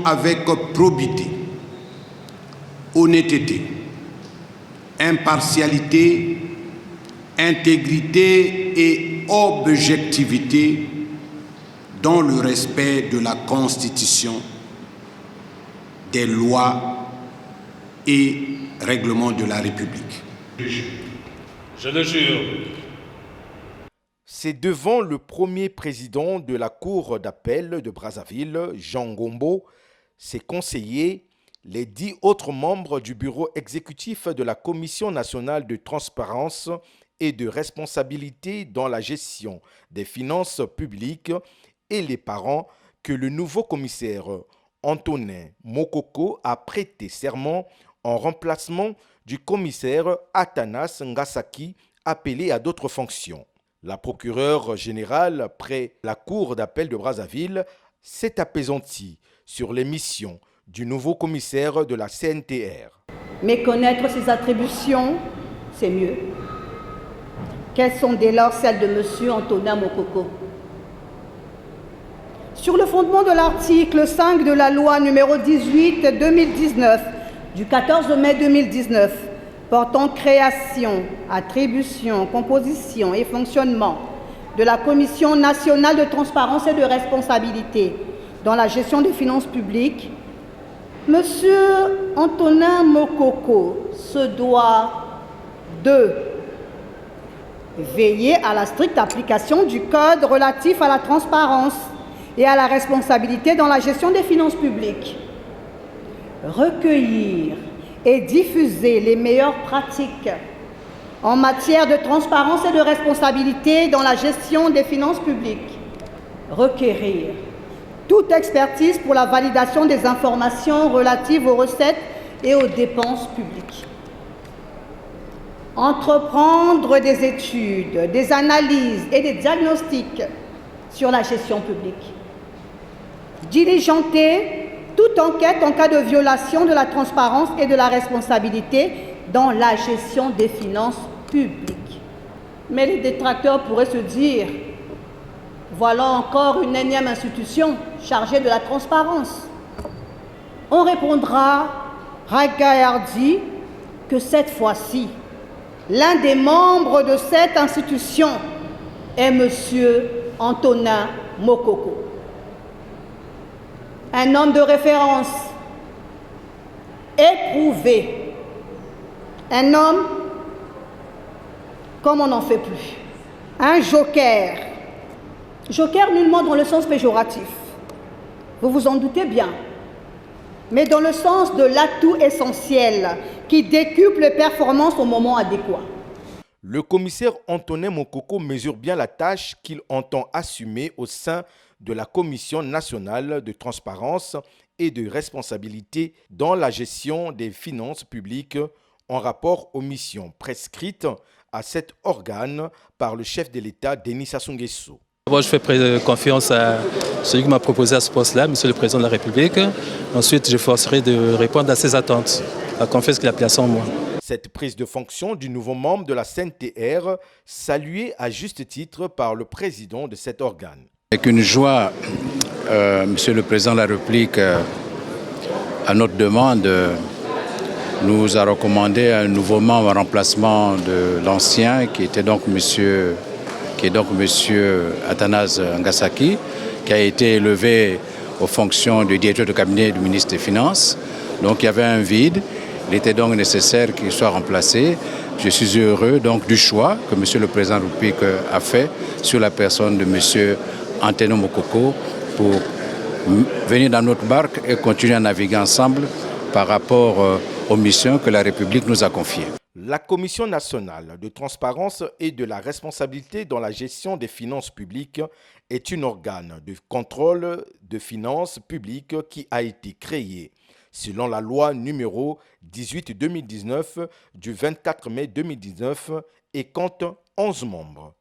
avec probité, honnêteté, impartialité, intégrité et objectivité dans le respect de la Constitution, des lois et règlements de la République. Je le jure. C'est devant le premier président de la Cour d'appel de Brazzaville, Jean Gombo, ses conseillers, les 10 autres membres du bureau exécutif de la Commission nationale de transparence et de responsabilité dans la gestion des finances publiques et les parents que le nouveau commissaire Antonin Mokoko a prêté serment en remplacement du commissaire Athanas Ngasaki, appelé à d'autres fonctions. La procureure générale près la Cour d'appel de Brazzaville s'est apaisantie sur les missions du nouveau commissaire de la CNTR. Méconnaître ses attributions, c'est mieux. Quelles sont dès lors celles de M. Antonin Mokoko? Sur le fondement de l'article 5 de la loi numéro 18/2019 du 14 mai 2019 portant création, attribution, composition et fonctionnement de la Commission nationale de transparence et de responsabilité dans la gestion des finances publiques, M. Antonin Mokoko se doit de veiller à la stricte application du Code relatif à la transparence et à la responsabilité dans la gestion des finances publiques, recueillir et diffuser les meilleures pratiques en matière de transparence et de responsabilité dans la gestion des finances publiques, requérir toute expertise pour la validation des informations relatives aux recettes et aux dépenses publiques, entreprendre des études, des analyses et des diagnostics sur la gestion publique, diligenter toute enquête en cas de violation de la transparence et de la responsabilité dans la gestion des finances publiques. Mais les détracteurs pourraient se dire, voilà encore une énième institution chargée de la transparence. On répondra, raga et hardi, que cette fois-ci, l'un des membres de cette institution est M. Antonin Mokoko. Un homme de référence, éprouvé, un homme comme on n'en fait plus, un joker. Joker nullement dans le sens péjoratif, vous vous en doutez bien, mais dans le sens de l'atout essentiel qui décuple les performances au moment adéquat. Le commissaire Antonin Mokoko mesure bien la tâche qu'il entend assumer au sein de la Commission nationale de transparence et de responsabilité dans la gestion des finances publiques en rapport aux missions prescrites à cet organe par le chef de l'État, Denis Sassou Nguesso. D'abord, je fais confiance à celui qui m'a proposé à ce poste-là, Monsieur le Président de la République. Ensuite, je forcerai de répondre à ses attentes, la confiance qu'il a placée en moi. Cette prise de fonction du nouveau membre de la CNTR, saluée à juste titre par le président de cet organe. Avec une joie, Monsieur le Président de la République, à notre demande, nous a recommandé un nouveau membre en remplacement de l'ancien, qui est donc Monsieur Athanas Ngasaki, qui a été élevé aux fonctions de directeur de cabinet du ministre des Finances. Donc il y avait un vide, il était donc nécessaire qu'il soit remplacé. Je suis heureux donc du choix que Monsieur le Président de la République a fait sur la personne de Monsieur Antonin Mokoko pour venir dans notre barque et continuer à naviguer ensemble par rapport aux missions que la République nous a confiées. La Commission nationale de transparence et de la responsabilité dans la gestion des finances publiques est un organe de contrôle de finances publiques qui a été créé selon la loi numéro 18/2019 du 24 mai 2019 et compte 11 membres.